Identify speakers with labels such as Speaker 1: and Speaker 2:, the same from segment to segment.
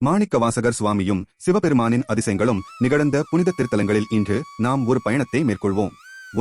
Speaker 1: மாணிக்கவாசகர் சுவாமியும் சிவபெருமானின் அதிசயங்களும் நிகழ்ந்த புனித திருத்தலங்களில் இன்று நாம் ஒரு பயணத்தை மேற்கொள்வோம்.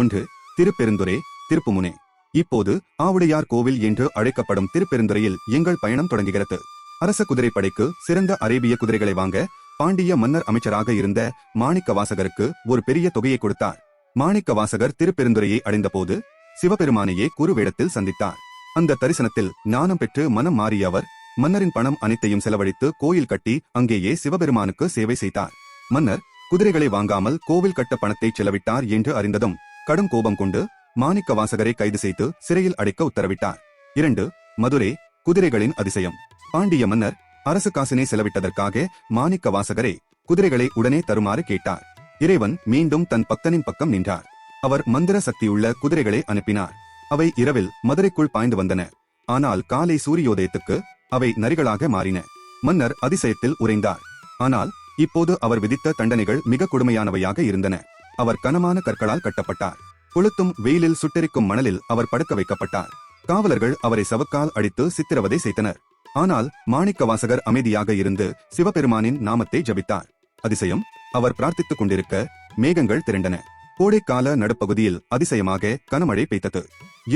Speaker 1: 1. திருப்பெருந்துறை, திருப்புமுனை. இப்போது ஆவுடையார் கோவில் என்று அழைக்கப்படும் திருப்பெருந்துறையில் எங்கள் பயணம் தொடங்குகிறது. அரச குதிரைப்படைக்கு சிறந்த அரேபிய குதிரைகளை வாங்க பாண்டிய மன்னர் அமைச்சராக இருந்த மாணிக்கவாசகருக்கு ஒரு பெரிய தொகையை கொடுத்தார். மாணிக்கவாசகர் திருப்பெருந்துறையை அடைந்தபோது சிவபெருமானையே குறுவேடத்தில் சந்தித்தார். அந்த தரிசனத்தில் ஞானம் பெற்று மனம் மாறிய அவர் மன்னரின் பணம் அனைத்தையும் செலவழித்து கோயில் கட்டி அங்கேயே சிவபெருமானுக்கு சேவை செய்தார். மன்னர் குதிரைகளை வாங்காமல் கோவில் கட்ட பணத்தை செலவிட்டார் என்று அறிந்ததும் கடும் கோபம் கொண்டு மாணிக்கவாசகரை கைது செய்து சிறையில் அடைக்க உத்தரவிட்டார். 2. மதுரை, குதிரைகளின் அதிசயம். பாண்டிய மன்னர் அரசு காசினை செலவிட்டதற்காக மாணிக்கவாசகரை குதிரைகளை உடனே தருமாறு கேட்டார். இறைவன் மீண்டும் தன் பக்தனின் பக்கம் நின்றார். அவர் மந்திர சக்தியுள்ள குதிரைகளை அனுப்பினார். அவை இரவில் மதுரைக்குள் பாய்ந்து வந்தன. ஆனால் காலை சூரியோதயத்துக்கு அவை நரிகளாக மாறின. மன்னர் அதிசயத்தில் உறைந்தார். ஆனால் இப்போது அவர் விதித்த தண்டனைகள் மிக கொடுமையானவையாக இருந்தன. அவர் கனமான கற்களால் கட்டப்பட்டார். கொளுத்தும் வெயிலில் சுட்டெரிக்கும் மணலில் அவர் படுக்க வைக்கப்பட்டார். காவலர்கள் அவரை சவக்கால் அடித்து சித்திரவதை செய்தனர். ஆனால் மாணிக்கவாசகர் அமைதியாக இருந்து சிவபெருமானின் நாமத்தை ஜபித்தார். அதிசயம், அவர் பிரார்த்தித்துக் கொண்டிருக்க மேகங்கள் திரண்டன. கோடைக்கால நடுப்பகுதியில் அதிசயமாக கனமழை பெய்தது.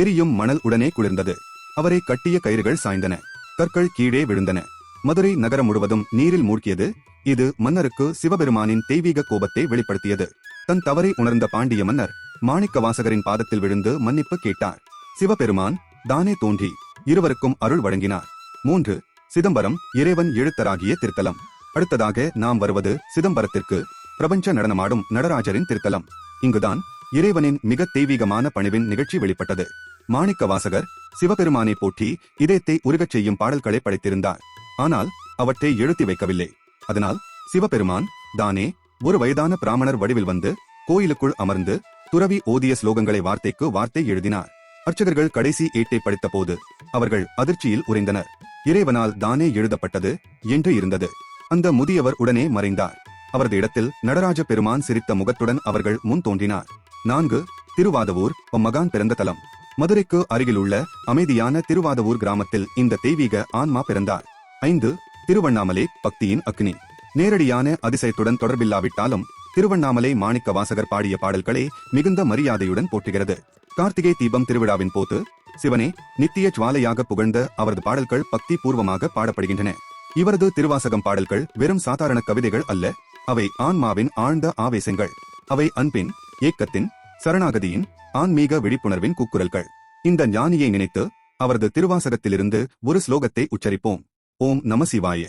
Speaker 1: எரியும் மணல் உடனே குளிர்ந்தது. அவரை கட்டிய கயிறுகள் சாய்ந்தன. கற்கள் கீழே விழுந்தன. மதுரை நகரம் முழுவதும் நீரில் மூழ்கியது. இது மன்னருக்கு சிவபெருமானின் தெய்வீக கோபத்தை வெளிப்படுத்தியது. தன் தவறை உணர்ந்த பாண்டிய மன்னர் மாணிக்கவாசகரின் பாதத்தில் விழுந்து மன்னிப்பு கேட்டார். சிவபெருமான் தானே தோன்றி இருவருக்கும் அருள் வழங்கினார். 3. சிதம்பரம், இறைவன் எழுத்தராகிய திருத்தலம். அடுத்ததாக நாம் வருவது சிதம்பரத்திற்கு. பிரபஞ்ச நடனமாடும் நடராஜரின் திருத்தலம். இங்குதான் இறைவனின் மிக தெய்வீகமான பணிவின் நிகழ்ச்சி வெளிப்பட்டது. மாணிக்கவாசகர் சிவபெருமானை போற்றி இதயத்தை உருகச் செய்யும் பாடல்களை படைத்திருந்தார். ஆனால் அவற்றை எழுத்தி வைக்கவில்லை. அதனால் சிவபெருமான் தானே ஒரு வயதான பிராமணர் வடிவில் வந்து கோயிலுக்குள் அமர்ந்து துறவி ஓதிய ஸ்லோகங்களை வார்த்தைக்கு வார்த்தை எழுதினார். அர்ச்சகர்கள் கடைசி ஏட்டை படித்த போது அவர்கள் அதிர்ச்சியில் உறைந்தனர். இறைவனால் தானே எழுதப்பட்டது என்று இருந்தது. அந்த முதியவர் உடனே மறைந்தார். அவரது இடத்தில் நடராஜ பெருமான் சிரித்த முகத்துடன் அவர்கள் முன் தோன்றினார். 4. திருவாதவூர், மகான் பிறந்த தலம். மதுரைக்கு அருகிலுள்ள அமைதியான திருவாதவூர் கிராமத்தில் இந்த தெய்வீக ஆன்மா பிறந்தார். 5. திருவண்ணாமலை, பக்தியின் அக்னி. நேரடியான அதிசயத்துடன் தொடர்பில்லாவிட்டாலும் திருவண்ணாமலை மாணிக்கவாசகர் பாடிய பாடல்களே மிகுந்த மரியாதையுடன் போற்றுகிறது. கார்த்திகை தீபம் திருவிழாவின் போது சிவனே நித்திய ஜுவாலையாக புகழ்ந்த அவரது பாடல்கள் பக்தி பூர்வமாக பாடப்படுகின்றன. இவரது திருவாசகம் பாடல்கள் வெறும் சாதாரண கவிதைகள் அல்ல. அவை ஆன்மாவின் ஆழ்ந்த ஆவேசங்கள். அவை அன்பின், ஏக்கத்தின், சரணாகதியின், ஆன்மீக விழிப்புணர்வின் கூக்குரல்கள். இந்த ஞானியை நினைத்து அவரது திருவாசகத்திலிருந்து ஒரு ஸ்லோகத்தை உச்சரிப்போம். ஓம் நம சிவாய.